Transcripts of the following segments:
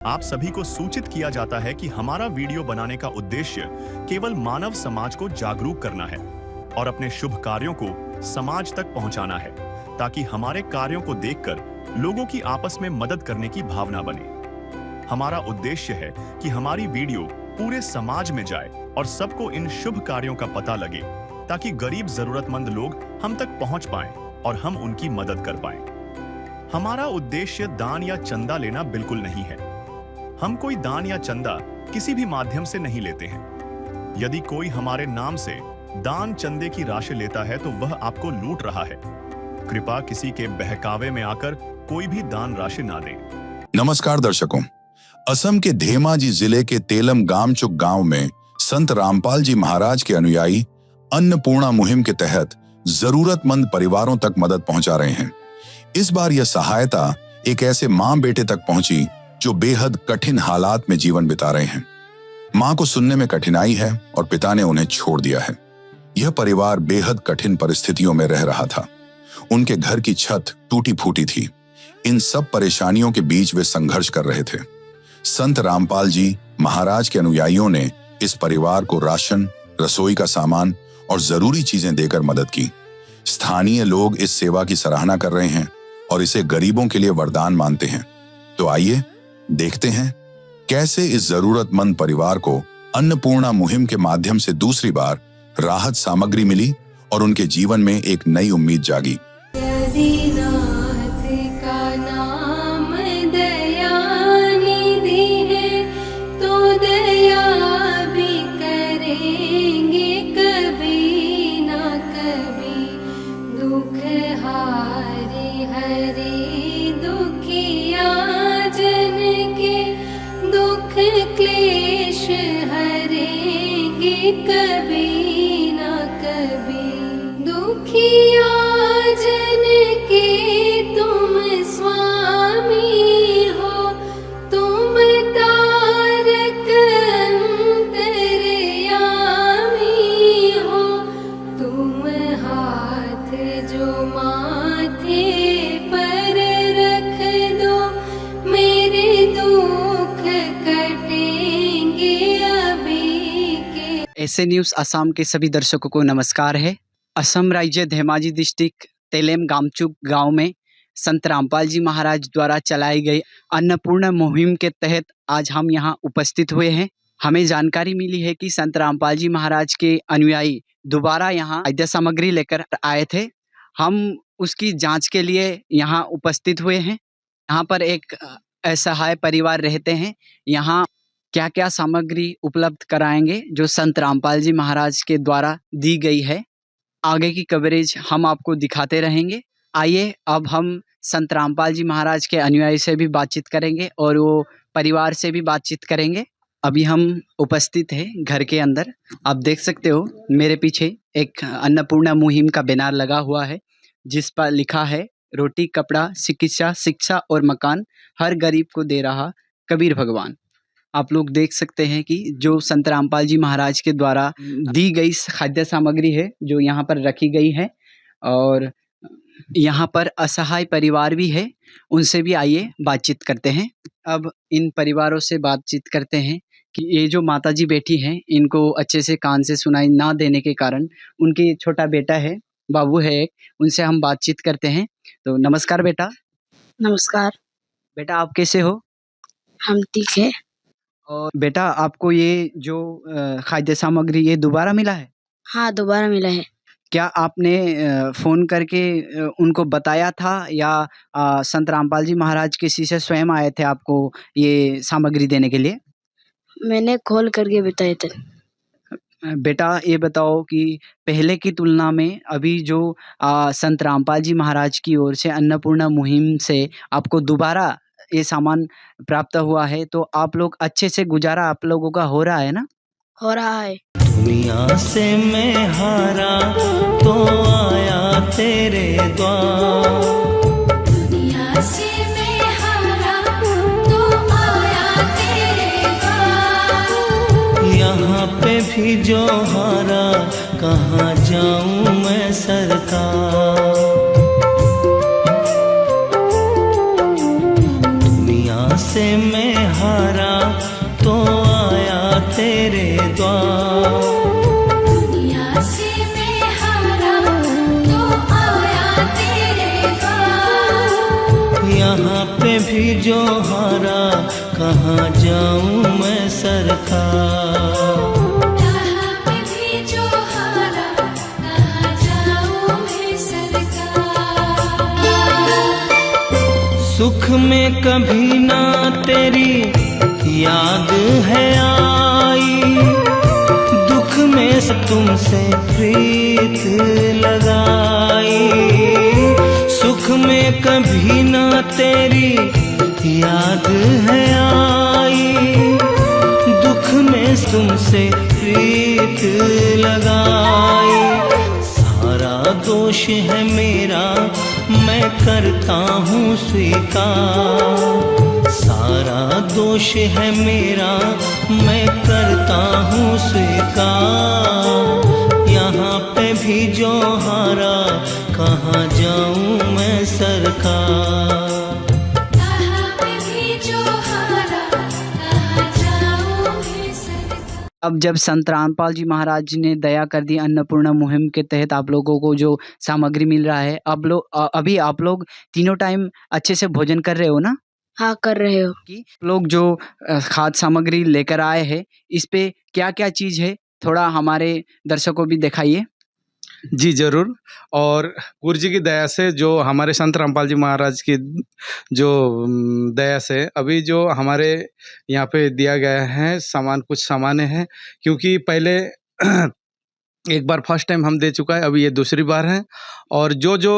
आप सभी को सूचित किया जाता है कि हमारा वीडियो बनाने का उद्देश्य केवल मानव समाज को जागरूक करना है और अपने शुभ कार्यों को समाज तक पहुंचाना है, ताकि हमारे कार्यों को देखकर लोगों की आपस में मदद करने की भावना बने। हमारा उद्देश्य है कि हमारी वीडियो पूरे समाज में जाए और सबको इन शुभ कार्यों का पता लगे, ताकि गरीब जरूरतमंद लोग हम तक पहुंच पाएं और हम उनकी मदद कर पाएं। हमारा उद्देश्य दान या चंदा लेना बिल्कुल नहीं है। हम कोई दान या चंदा किसी भी माध्यम से नहीं लेते हैं। यदि कोई हमारे नाम से दान चंदे की राशि लेता है तो वह आपको लूट रहा है। कृपया किसी के बहकावे में आकर कोई भी दान राशि ना दें। नमस्कार दर्शकों, असम के धेमाजी जिले के तेलम गामचुक गांव में संत रामपाल जी महाराज के अनुयायी अन्नपूर्णा मुहिम के तहत जरूरतमंद परिवारों तक मदद पहुंचा रहे हैं। इस बार यह सहायता एक ऐसे मां बेटे तक पहुंची जो बेहद कठिन हालात में जीवन बिता रहे हैं। मां को सुनने में कठिनाई है और पिता ने उन्हें छोड़ दिया है। यह परिवार बेहद कठिन परिस्थितियों में रह रहा था। उनके घर की छत टूटी फूटी थी। इन सब परेशानियों के बीच वे संघर्ष कर रहे थे। संत रामपाल जी महाराज के अनुयायियों ने इस परिवार को राशन, रसोई का सामान और जरूरी चीजें देकर मदद की। स्थानीय लोग इस सेवा की सराहना कर रहे हैं और इसे गरीबों के लिए वरदान मानते हैं। तो आइए देखते हैं कैसे इस जरूरतमंद परिवार को अन्नपूर्णा मुहिम के माध्यम से दूसरी बार राहत सामग्री मिली और उनके जीवन में एक नई उम्मीद जागी। क्लेश हरेंगे कभी ना कभी, दुखिया जन के तुम स्वामी हो, तुम तारक अंतर्यामी हो, तुम हाथ जो माथे पर रख दो, मेरे दुख ऐसे न्यूज़ असम के सभी दर्शकों को नमस्कार है। असम राज्य धेमाजी डिस्ट्रिक्ट तेलेम गामचुक गांव में संत रामपाल जी महाराज द्वारा चलाई गई अन्नपूर्णा मुहिम के तहत आज हम यहां उपस्थित हुए हैं। हमें जानकारी मिली है कि संत रामपाल जी महाराज के अनुयायी दोबारा यहां खाद्य सामग्री लेकर आए थे। हम उसकी जांच के लिए यहां उपस्थित हुए हैं। यहाँ पर एक असहाय परिवार रहते हैं। यहाँ क्या क्या सामग्री उपलब्ध कराएंगे जो संत रामपाल जी महाराज के द्वारा दी गई है। आगे की कवरेज हम आपको दिखाते रहेंगे। आइए अब हम संत रामपाल जी महाराज के अनुयायी से भी बातचीत करेंगे और वो परिवार से भी बातचीत करेंगे। अभी हम उपस्थित हैं घर के अंदर। आप देख सकते हो मेरे पीछे एक अन्नपूर्णा मुहिम का बैनर लगा हुआ है, जिस पर लिखा है रोटी, कपड़ा, चिकित्सा, शिक्षा और मकान हर गरीब को दे रहा कबीर भगवान। आप लोग देख सकते हैं कि जो संत रामपाल जी महाराज के द्वारा दी गई खाद्य सामग्री है जो यहाँ पर रखी गई है, और यहाँ पर असहाय परिवार भी है। उनसे भी आइए बातचीत करते हैं। अब इन परिवारों से बातचीत करते हैं कि ये जो माता जी बैठी हैं, इनको अच्छे से कान से सुनाई ना देने के कारण उनके छोटा बेटा है, बाबू है एक, उनसे हम बातचीत करते हैं। तो नमस्कार बेटा। नमस्कार बेटा, आप कैसे हो? हम ठीक है। और बेटा, आपको ये जो खाद्य सामग्री ये दोबारा मिला है? हाँ, दोबारा मिला है। क्या आपने फ़ोन करके उनको बताया था या संत रामपाल जी महाराज किसी से स्वयं आए थे आपको ये सामग्री देने के लिए? मैंने कॉल करके बताया था। बेटा, ये बताओ कि पहले की तुलना में अभी जो संत रामपाल जी महाराज की ओर से अन्नपूर्णा मुहिम से आपको दोबारा ये सामान प्राप्त हुआ है, तो आप लोग अच्छे से गुजारा आप लोगों का हो रहा है ना? हो रहा है। दुनिया से मैं हारा तो आया तेरे द्वार, दुनिया से मैं हारा तो आया तेरे द्वार, यहाँ पे भी जो हारा कहाँ जाऊँ मैं सरकार। से मैं तेरे द्वार। दुनिया से मैं हारा तो आया तेरे द्वार। यहाँ पे भी जो हारा कहाँ जाऊँ मैं सरकार। यहाँ पे भी जो हारा कहाँ जाऊँ मैं सरकार। सुख में कभी ना तेरी याद है आई, दुख में तुमसे प्रीत लगाई। सुख में कभी ना तेरी याद है आई, दुख में तुमसे प्रीत लगाई। सारा दोष है मेरा मैं करता हूँ स्वीकार। सारा दोष है मेरा मैं करता हूँ स्वीकार। यहाँ पे भी जो हारा कहाँ जाऊँ मैं सरकार। यहाँ पे भी जो हारा कहाँ जाऊँ मैं सरकार। अब जब संत रामपाल जी महाराज जी ने दया कर दी, अन्नपूर्णा मुहिम के तहत आप लोगों को जो सामग्री मिल रहा है, अब अभी आप लोग तीनों टाइम अच्छे से भोजन कर रहे हो ना? हाँ कर रहे हो। कि लोग जो खाद्य सामग्री लेकर आए हैं, इस पे क्या क्या चीज़ है, थोड़ा हमारे दर्शकों भी दिखाइए। जी ज़रूर। और गुरु जी की दया से, जो हमारे संत रामपाल जी महाराज की जो दया से अभी जो हमारे यहाँ पे दिया गया है सामान, कुछ सामान है, क्योंकि पहले एक बार फर्स्ट टाइम हम दे चुका है, अभी ये दूसरी बार है। और जो जो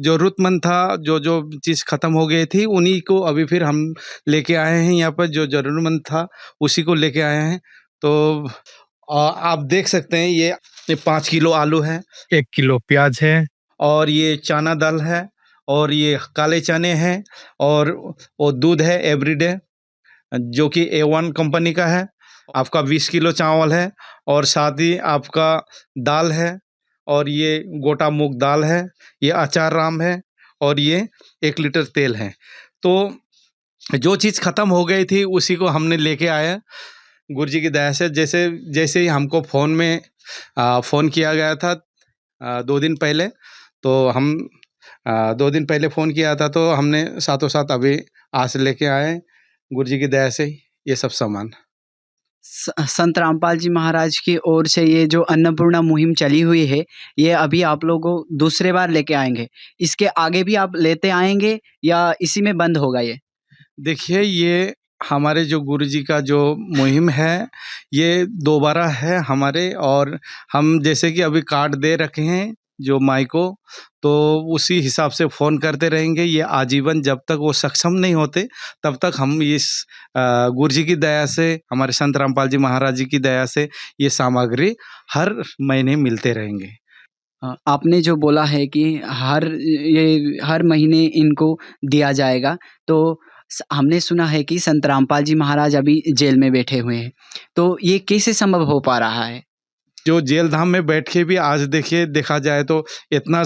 ज़रूरतमंद था, जो जो चीज़ ख़त्म हो गई थी, उन्हीं को अभी फिर हम लेके आए हैं यहाँ पर। जो ज़रूरतमंद था उसी को लेके आए हैं। तो आप देख सकते हैं, ये 5 किलो आलू है, 1 किलो प्याज है, और ये चना दाल है, और ये काले चने हैं, और वो दूध है एवरीडे जो कि A1 कंपनी का है। आपका 20 किलो चावल है, और साथ ही आपका दाल है, और ये गोटा मूंग दाल है, ये अचार राम है, और ये 1 लीटर तेल है। तो जो चीज़ ख़त्म हो गई थी उसी को हमने लेके आया गुरु जी की दया से। जैसे जैसे ही हमको फ़ोन में फ़ोन किया गया था 2 दिन पहले, तो हम 2 दिन पहले फ़ोन किया था, तो हमने साथों साथ अभी आज से लेके आए गुरु जी की दया से ये सब सामान। संत रामपाल जी महाराज की ओर से ये जो अन्नपूर्णा मुहिम चली हुई है, ये अभी आप लोगों को दूसरे बार लेके आएंगे, इसके आगे भी आप लेते आएंगे या इसी में बंद होगा ये? देखिए, ये हमारे जो गुरु जी का जो मुहिम है, ये दोबारा है हमारे। और हम जैसे कि अभी कार्ड दे रखे हैं जो माई को, तो उसी हिसाब से फ़ोन करते रहेंगे। ये आजीवन जब तक वो सक्षम नहीं होते तब तक हम इस गुरु जी की दया से, हमारे संत रामपाल जी महाराज जी की दया से ये सामग्री हर महीने मिलते रहेंगे। आपने जो बोला है कि हर महीने इनको दिया जाएगा, तो हमने सुना है कि संत रामपाल जी महाराज अभी जेल में बैठे हुए हैं, तो ये कैसे संभव हो पा रहा है? जो जेल धाम में बैठ के भी आज देखिए, देखा जाए तो इतना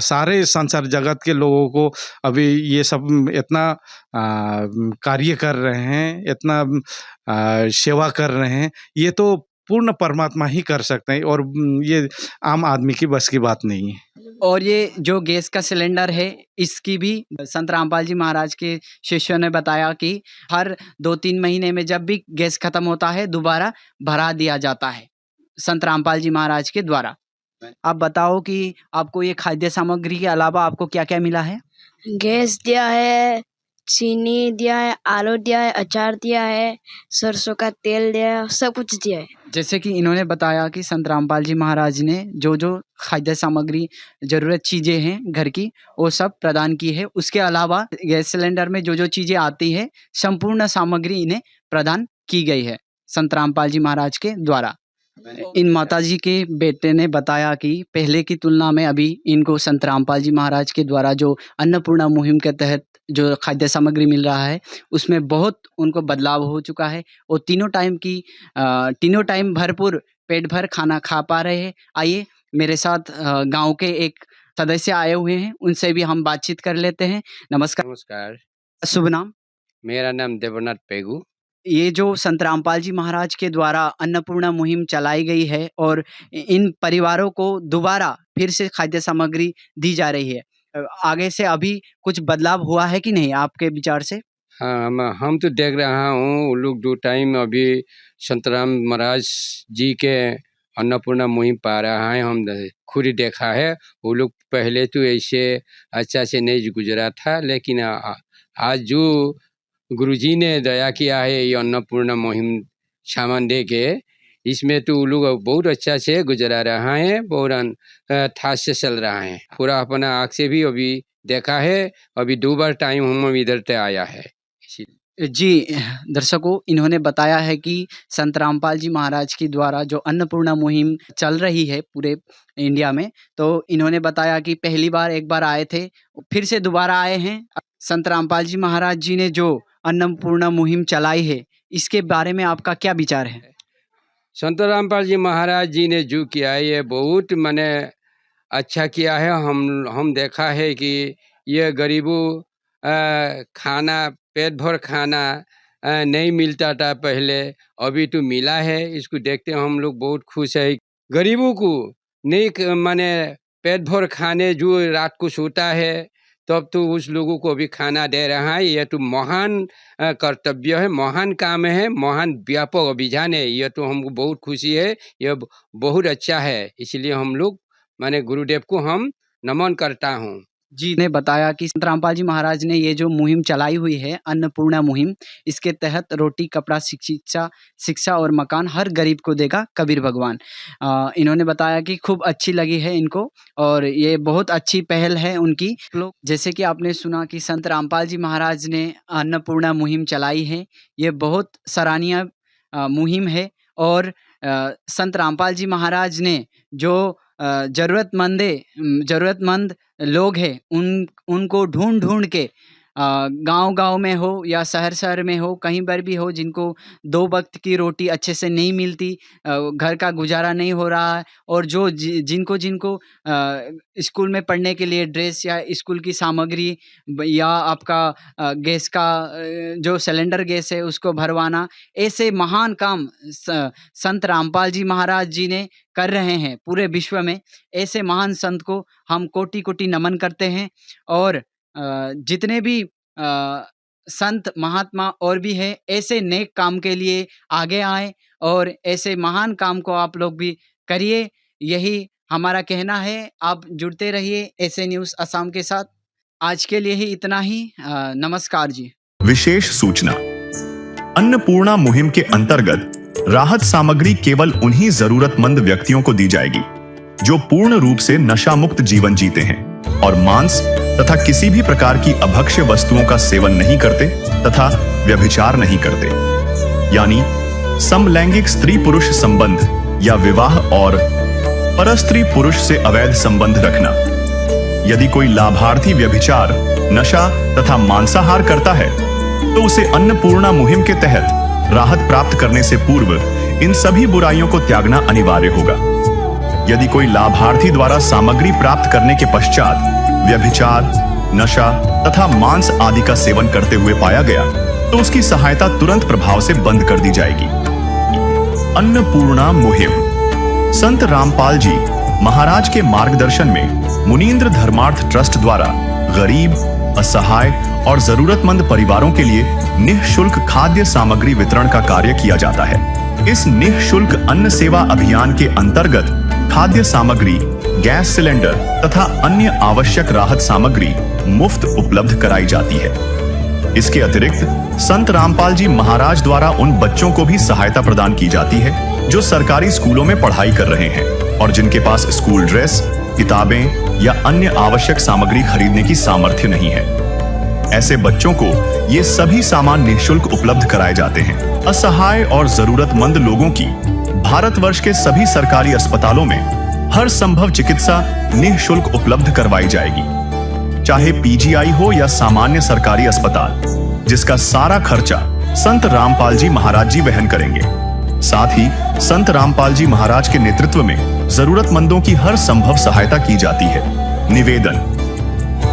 सारे संसार जगत के लोगों को अभी ये सब इतना कार्य कर रहे हैं, इतना सेवा कर रहे हैं, ये तो पूर्ण परमात्मा ही कर सकते हैं, और ये आम आदमी की बस की बात नहीं है। और ये जो गैस का सिलेंडर है, इसकी भी संत रामपाल जी महाराज के शिष्यों ने बताया कि हर 2-3 महीने में जब भी गैस खत्म होता है, दोबारा भरा दिया जाता है संत रामपाल जी महाराज के द्वारा। आप बताओ कि आपको ये खाद्य सामग्री के अलावा आपको क्या क्या मिला है? गैस दिया है, चीनी दिया है, आलू दिया है, अचार दिया है, सरसों का तेल दिया है, सब कुछ दिया है। जैसे कि इन्होंने बताया कि संत रामपाल जी महाराज ने जो जो खाद्य सामग्री, ज़रूरत चीज़ें हैं घर की, वो सब प्रदान की है। उसके अलावा गैस सिलेंडर में जो जो चीज़ें आती है, संपूर्ण सामग्री इन्हें प्रदान की गई है संत रामपाल जी महाराज के द्वारा। इन माताजी के बेटे ने बताया कि पहले की तुलना में अभी इनको संत रामपाल जी महाराज के द्वारा जो अन्नपूर्णा मुहिम के तहत जो खाद्य सामग्री मिल रहा है, उसमें बहुत उनको बदलाव हो चुका है। और तीनों टाइम भरपूर पेट भर खाना खा पा रहे हैं। आइए मेरे साथ गांव के एक सदस्य आए हुए हैं, उनसे भी हम बातचीत कर लेते हैं। नमस्कार। नमस्कार, शुभ नाम? मेरा नाम देवनाथ पेगू। ये जो संत रामपाल जी महाराज के द्वारा अन्नपूर्णा मुहिम चलाई गई है और इन परिवारों को दोबारा फिर से खाद्य सामग्री दी जा रही है, आगे से अभी कुछ बदलाव हुआ है कि नहीं आपके विचार से? हाँ, हम तो देख रहा हूँ वो लोग 2 टाइम अभी संत राम महाराज जी के अन्नपूर्णा मुहिम पा रहा है। हम खुद ही देखा है। वो लोग पहले तो ऐसे अच्छा से नहीं गुजरा था, लेकिन आज जो गुरुजी ने दया किया है ये अन्नपूर्णा मुहिम सामान दे के, इसमें तो वो लोग बहुत अच्छा से गुजरा रहा है, बहुत ठास से चल रहा है। पूरा अपना आँख से भी अभी देखा है। अभी 2 बार टाइम हम इधर से आया है। जी दर्शकों, इन्होंने बताया है कि संत रामपाल जी महाराज के द्वारा जो अन्नपूर्णा मुहिम चल रही है पूरे इंडिया में, तो इन्होंने बताया कि पहली बार एक बार आए थे, फिर से दोबारा आए हैं। संत रामपाल जी महाराज जी ने जो अन्नपूर्णा मुहिम चलाई है, इसके बारे में आपका क्या विचार है? संत रामपाल जी महाराज जी ने जो किया है ये बहुत माने अच्छा किया है। हम देखा है कि ये गरीबों खाना, पेट भर खाना नहीं मिलता था पहले, अभी तो मिला है। इसको देखते हम लोग बहुत खुश है। गरीबों को नहीं माने पेट भर खाने जो रात को सोता है, तब तो उस लोगों को भी खाना दे रहा है। यह तो महान कर्तव्य है, महान काम है, महान व्यापक अभियान है। यह तो हमको बहुत खुशी है, यह बहुत अच्छा है। इसलिए हम लोग माने गुरुदेव को हम नमन करता हूँ। जी ने बताया कि संत रामपाल जी महाराज ने ये जो मुहिम चलाई हुई है अन्नपूर्णा मुहिम, इसके तहत रोटी, कपड़ा, शिक्षा और मकान हर गरीब को देगा कबीर भगवान। इन्होंने बताया कि खूब अच्छी लगी है इनको और ये बहुत अच्छी पहल है उनकी। लोग जैसे कि आपने सुना कि संत रामपाल जी महाराज ने अन्नपूर्णा मुहिम चलाई है, ये बहुत सराहनीय मुहिम है। और संत रामपाल जी महाराज ने जो ज़रूरतमंद लोग हैं उनको ढूंढ के गांव में हो या शहर में हो, कहीं पर भी हो, जिनको 2 वक्त की रोटी अच्छे से नहीं मिलती, घर का गुजारा नहीं हो रहा है, और जो जिनको स्कूल में पढ़ने के लिए ड्रेस या स्कूल की सामग्री या आपका गैस का जो सिलेंडर गैस है उसको भरवाना, ऐसे महान काम संत रामपाल जी महाराज जी ने कर रहे हैं पूरे विश्व में। ऐसे महान संत को हम कोटि-कोटि नमन करते हैं। और जितने भी संत महात्मा और भी हैं, ऐसे नेक काम के लिए आगे आएं और ऐसे महान काम को आप लोग भी करिए, यही हमारा कहना है। आप जुड़ते रहिए ऐसे न्यूज़ असम के साथ। आज के लिए ही इतना ही। नमस्कार जी। विशेष सूचना, अन्नपूर्णा मुहिम के अंतर्गत राहत सामग्री केवल उन्हीं जरूरतमंद व्यक्तियों को दी जाएगी जो पूर्ण रूप से नशा मुक्त जीवन जीते हैं और मांस तथा किसी भी प्रकार की अभक्ष्य वस्तुओं का सेवन नहीं करते तथा व्यभिचार नहीं करते, यानी समलैंगिक स्त्री पुरुष संबंध या विवाह और परस्त्री पुरुष से अवैध संबंध रखना। यदि कोई लाभार्थी व्यभिचार, नशा तथा मांसाहार करता है तो उसे अन्नपूर्णा मुहिम के तहत राहत प्राप्त करने से पूर्व इन सभी बुराइयों को त्यागना अनिवार्य होगा। यदि कोई लाभार्थी द्वारा सामग्री प्राप्त करने के पश्चात व्यभिचार, नशा तथा मांस आदि का सेवन करते हुए पाया गया तो उसकी सहायता तुरंत प्रभाव से बंद कर दी जाएगी। अन्नपूर्णा मुहिम संत रामपाल जी महाराज के मार्गदर्शन में मुनींद्र धर्मार्थ ट्रस्ट द्वारा गरीब, असहाय और जरूरतमंद परिवारों के लिए निःशुल्क खाद्य सामग्री वितरण का कार्य किया जाता है। इस निःशुल्क अन्न सेवा अभियान के अंतर्गत खाद्य सामग्री, गैस सिलेंडर तथा अन्य आवश्यक राहत सामग्री मुफ्त उपलब्ध कराई जाती है। इसके अतिरिक्त संत रामपाल जी महाराज द्वारा उन बच्चों को भी सहायता प्रदान की जाती है जो सरकारी स्कूलों में पढ़ाई कर रहे हैं और जिनके पास स्कूल ड्रेस, किताबें या अन्य आवश्यक सामग्री खरीदने की सामर्थ्य नहीं है। ऐसे बच्चों को ये सभी सामान निःशुल्क उपलब्ध कराए जाते हैं। असहाय और जरूरतमंद लोगों की भारतवर्ष के सभी सरकारी अस्पतालों में हर संभव चिकित्सा निःशुल्क उपलब्ध करवाई जाएगी, चाहे पीजीआई हो या सामान्य सरकारी अस्पताल, जिसका सारा खर्चा संत रामपाल जी महाराज जी वहन करेंगे। साथ ही संत रामपाल जी महाराज के नेतृत्व में जरूरतमंदों की हर संभव सहायता की जाती है। निवेदन,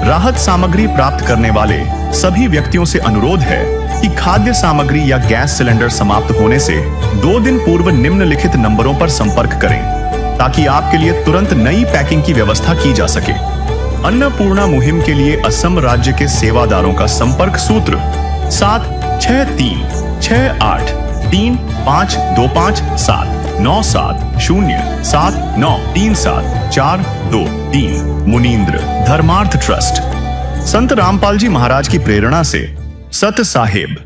राहत सामग्री प्राप्त करने वाले सभी व्यक्तियों से अनुरोध है कि खाद्य सामग्री या गैस सिलेंडर समाप्त होने से 2 दिन पूर्व निम्नलिखित नंबरों पर संपर्क करें ताकि आपके लिए तुरंत नई पैकिंग की व्यवस्था की जा सके। अन्नपूर्णा मुहिम के लिए असम राज्य के सेवादारों का संपर्क सूत्र 76383525379707937423 मुनींद्र धर्मार्थ ट्रस्ट। संत रामपाल जी महाराज की प्रेरणा से सत साहेब